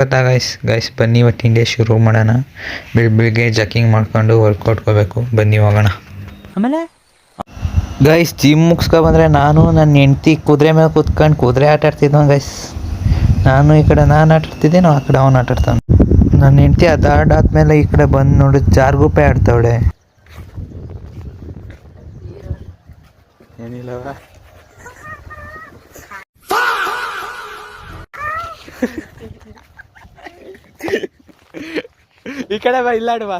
ಗೊತ್ತಾ ಗೈಸ್ ಬನ್ನಿ ಇವತ್ತಿನ ಡೇ ಶುರು ಮಾಡೋಣ. ಬೆಳಿಗ್ಗೆ ಜಾಕಿಂಗ್ ಮಾಡ್ಕೊಂಡು ವರ್ಕೌಟ್ ಹೋಗ್ಬೇಕು. ಬನ್ನಿ ಹೋಗೋಣ. ಆಮೇಲೆ ಗೈಸ್ ಜಿಮ್ ಮುಗಿಸ್ಕೊ ಬಂದರೆ ನಾನು ನನ್ನ ಹೆಂಡ್ತಿ ಕುದುರೆ ಮೇಲೆ ಕೂತ್ಕೊಂಡು ಕುದುರೆ ಆಟ ಆಡ್ತಿದ್ವ ಗೈಸ್. ನಾನು ಈ ಕಡೆ ನಾನು ಆಟ ಆಡ್ತಿದ್ದೆ, ಆ ಕಡೆ ಅವನು ಆಟ ಆಡ್ತಾನೆ. ನನ್ನ ಹೆಂಡ್ತಿ ಅದಾಡಾದ್ಮೇಲೆ ಈ ಕಡೆ ಬಂದು ನೋಡಿ ಜಾರ್ಗುಪ್ಪೆ ಆಡ್ತಾವಳೆ. ಏನಿಲ್ಲವ ಈ ಕಡೆ ಬಾ, ಇಲ್ಲಾಡುವ.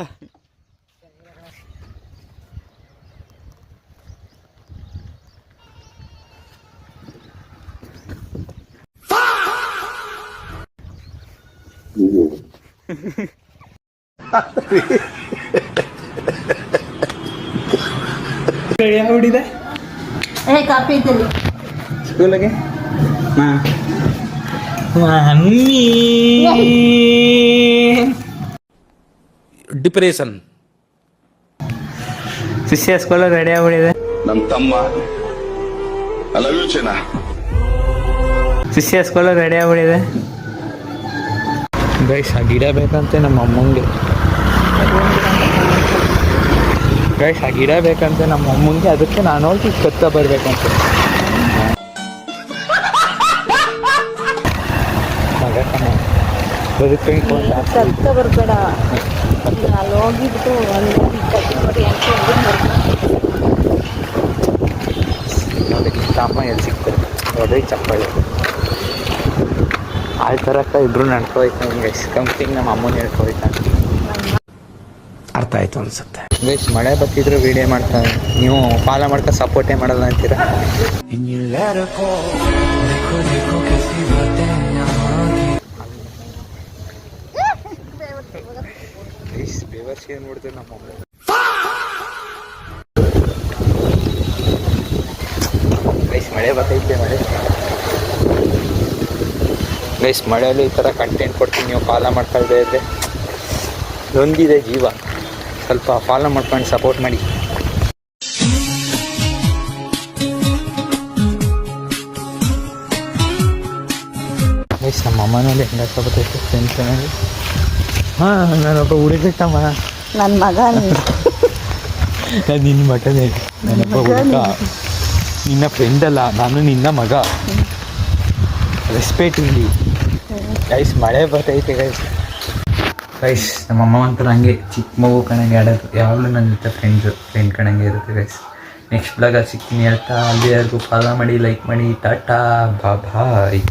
ಹುಡಿದೆ ಕಾಪಿ ಇದ್ದಲ್ಲಿ ಸ್ಕೂಲಿಗೆ ಮಮ್ಮಿ ಡಿಪ್ರೆಷನ್ ಶಿಷ್ಯ ಸ್ಕೂಲಿಗೆ ರೆಡಿ ಆಗ್ಬಿಟ್ಟಿದೆ. ನಮ್ಮ ತಮ್ಮ ಅಲವಿಚನ ಶಿಷ್ಯ ಸ್ಕೂಲಿಗೆ ರೆಡಿ ಆಗ್ಬಿಟ್ಟಿದೆ ಗೈಸ್. ಆ ಗಿಡ ಬೇಕಂತೆ ನಮ್ಮ ಅಮ್ಮಂಗೆ. ಗೈಸ್ ಆ ಗಿಡ ಬೇಕಂತೆ ನಮ್ಮ ಅಮ್ಮಂಗೆ, ಅದಕ್ಕೆ ನಾನು ಹೋಗಿ ಕತ್ತ ಬರ್ಬೇಕಂತೆ. ಮಗ ಬದುಕಿ ಕತ್ತ ಬರಬೇಡ, ಅಲ್ಲಿ ಹೋಗಿಬಿಟ್ಟು ಅಲ್ಲಿ ಕಟ್ಟಿ ನೋಡಿ ಅಂತ ಅಮ್ಮ ಎಲ್ಲಿ ಸಿಗ್ತಾರೆ ನೋಡ್ರಿ ಚಪ್ಪಳಿ ಆ ಥರಕ್ಕ ಇಬ್ರು ನಡ್ಕೋಯ್ತಾನೆ ಗೈಸ್. ಕಂಪ್ನಿಗೆ ನಮ್ಮ ಅಮ್ಮನ ಹೇಳ್ಕೊಯ್ತಾನೆ. ಅರ್ಥ ಆಯ್ತು ಅನ್ಸುತ್ತೆ. ಗೈಸ್ ಮಳೆ ಬರ್ತಿದ್ರು ವಿಡಿಯೋ ಮಾಡ್ತಾನೆ. ನೀವು ಫಾಲೋ ಮಾಡ್ತಾ ಸಪೋರ್ಟೇ ಮಾಡಲ್ಲ ಅಂತೀರಾ. ಗೈಸ್ ಬೇವರ್ಸಿ ನೋಡಿದ್ರೆ ನಮ್ಮ ಅಮ್ಮ ಗೈಸ್ ಮಳೆ ಬರ್ತೈತೆ. ಗೈಸ್ ಮಳೆಯಲ್ಲಿ ಈ ಥರ ಕಂಟೆಂಟ್ ಕೊಡ್ತೀನಿ, ನೀವು ಫಾಲೋ ಮಾಡ್ತಾ ಇದ್ದರೆ ನೊಂದಿದೆ ಜೀವ. ಸ್ವಲ್ಪ ಫಾಲೋ ಮಾಡ್ಕೊಂಡು ಸಪೋರ್ಟ್ ಮಾಡಿ. ಗೈಸ್ ನಮ್ಮ ಅಮ್ಮನಲ್ಲಿ ಹೆಂಗೆ ಬರ್ತೈತೆ ಟೆನ್ಷನಲ್ಲಿ. ಹಾಂ ನಾನೊಬ್ಬ ಹುಡುಗಟ್ಟಮ್ಮ, ನನ್ನ ಮಗ ನಾನು ನಿನ್ನ ಮಗನೇ. ನಾನೊಬ್ಬ ಹುಡುಗ, ನಿನ್ನ ಫ್ರೆಂಡ್ ಅಲ್ಲ, ನಾನು ನಿನ್ನ ಮಗ. ರೆಸ್ಪೆಕ್ಟ್ ಇಲ್ಲಿ. ಗೈಸ್ ಮಳೆ ಬರ್ತೈತೆ ಗೈಸ್. ನಮ್ಮ ಅಮ್ಮ ಒಂಥರ ಹಂಗೆ ಚಿಕ್ಕ ಮಗು ಕಣಂಗೆ ಆಡೋದು, ಯಾವಾಗಲೂ ನನ್ನ ಜೊತೆ ಫ್ರೆಂಡ್ ಕಣಂಗೆ ಇರುತ್ತೆ ಗೈಸ್. ನೆಕ್ಸ್ಟ್ ಬ್ಲಾಗಲ್ಲಿ ಸಿಗ್ತೀನಿ ಹೇಳ್ತಾ, ಅಲ್ಲಿವರೆಗೂ ಫಾಲೋ ಮಾಡಿ, ಲೈಕ್ ಮಾಡಿ. ಟಾಟಾ ಬಾಯ್.